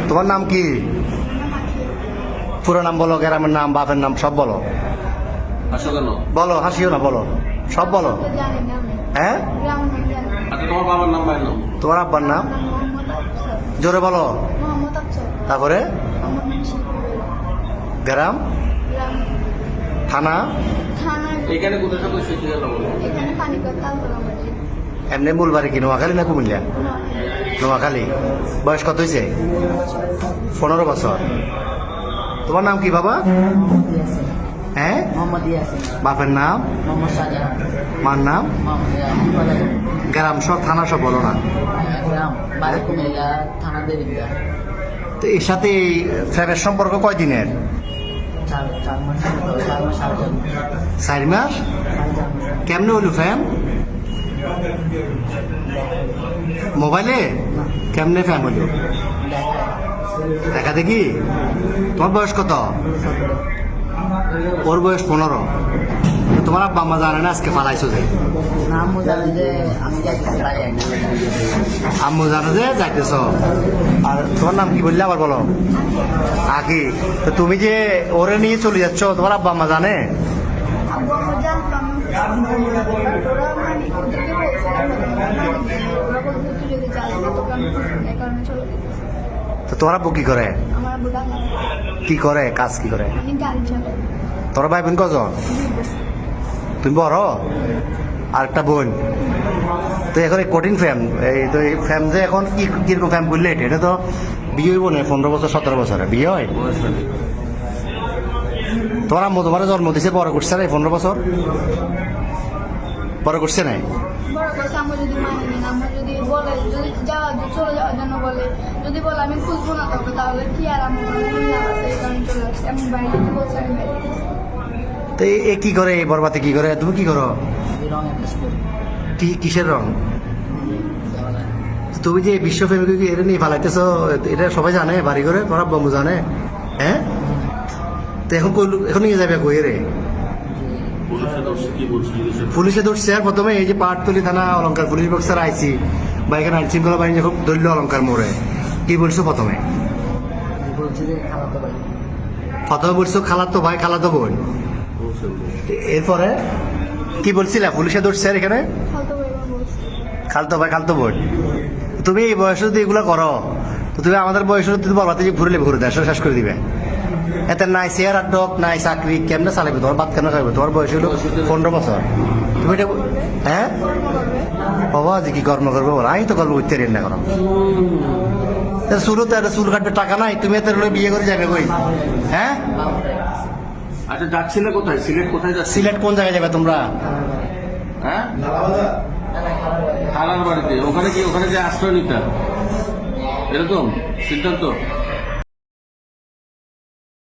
তোমার নাম কি? পুরো নাম বলো, গ্রামের নাম, বাপের নাম সব বলো। হাসো কেন? বলো, হাসিও না, বলো, সব বলো। হ্যাঁ, আচ্ছা তোমার বাবার নাম, ভাইয়ের নাম? তোমার আব্বার নাম জোরে বলো। তারপরে গ্রাম, থানা, এখানে কোথায় সব সেটি গেল বলো। এমনি মূল বাড়ি কি নোয়াখালী না কুমিল্লা? নোয়াখালী। বয়স কত হয়েছে? 15 বছর। তোমার নাম কি বাবা? হ্যাঁ, বাপের নাম, মার নাম, গ্রাম সব, থানা সব বলো না। তো এর সাথে এই ফ্যামের সম্পর্ক কয়দিনের? 4 মাস। কেমনে হইল ফ্যাম? মোবাইলে? কেমনে ফ্যাম হইল? দেখা দেখি। তোমার বয়স কত? ওর বয়স 15। তোমার আব্বা আম্মা জানে না আজকে ফালাইছো যে? আম্মু জানে যে যাইতেছ। আর তোমার নাম কি বললে আবার বলো? আকি। তো তুমি যে ওরে নিয়ে চলে যাচ্ছ, তোমার আব্বা আম্মা জানে? তো তোমার আব্বু কি করে? কি করে কাজ, কি করে? তোর ভাই বোন কজন? তুমি বড়? আর একটা বোন। তো এখন এই কঠিন ফ্যাম, এই তো এই ফ্যাম যে এখন কি কিরকম ফ্যাম করলে এটা তো বিয়ে হইব না 15 বছর 17 বছরে বিয়ে হয়। তোমার আম্মু তোমার জন্ম দিছে, বড় করছে না 15 বছর? বড় করছে নাই? আমি খুঁজবো না তবে তাহলে কি আর তো এ কি করে, এই বরবাতে কি করে? তুমি কি করো? কিসের রং? তুমি যে বিশ্ব প্রেমিক এটা নিয়ে ফালাইতেছ, এটা সবাই জানে বাড়ি করে? তোমার বন্ধু জানে? হ্যাঁ, তো এখন এখন নিয়ে যাবে কই রে? পুলিশে ধরছে। আর প্রথমে এই যে পাটতলি থানা অলঙ্কার পুলিশ বক্সার আইসি বা এখানে আইন শৃঙ্খলা বাহিনী যখন ধরল অলঙ্কার মোড়ে, কি বলছো প্রথমে? প্রথমে বলছো খালাতো ভাই, খালাতো বোন। এরপরে কি বলছিলা? পুলিশে ধরছে আর এখানে খালতো ভাই, খালতো বোন। তুমি এই বয়সে যদি এগুলো করো, তো তুমি আমাদের বয়সে যদি বলবা যে ঘুরে ঘুরে দেয়, শেষ করে দিবে। এতে নাই চেয়ার আর ডক, নাই চাকরি, কেমনে চালাবে? তোমার বাদ কেন চালাবে? তোমার বয়স হলো 15 বছর। তুমি এটা হ্যাঁ বাবা যে কি কর্ম করবো? আমি তো কর্ম করতে না করো। চুলো তো একটা চুল কাটবে টাকা নাই, তুমি এত বিয়ে করে যাবে কই? হ্যাঁ, আচ্ছা যাচ্ছিলে কোথায়? সিলেট কোথায় যাচ্ছিলে? সিলেট কোন জায়গায় যাবে তোমরা? হ্যাঁ, খালার বাড়িতে। ওখানে কি, ওখানে যে আশ্রয় নিতে এরকম সিদ্ধান্ত?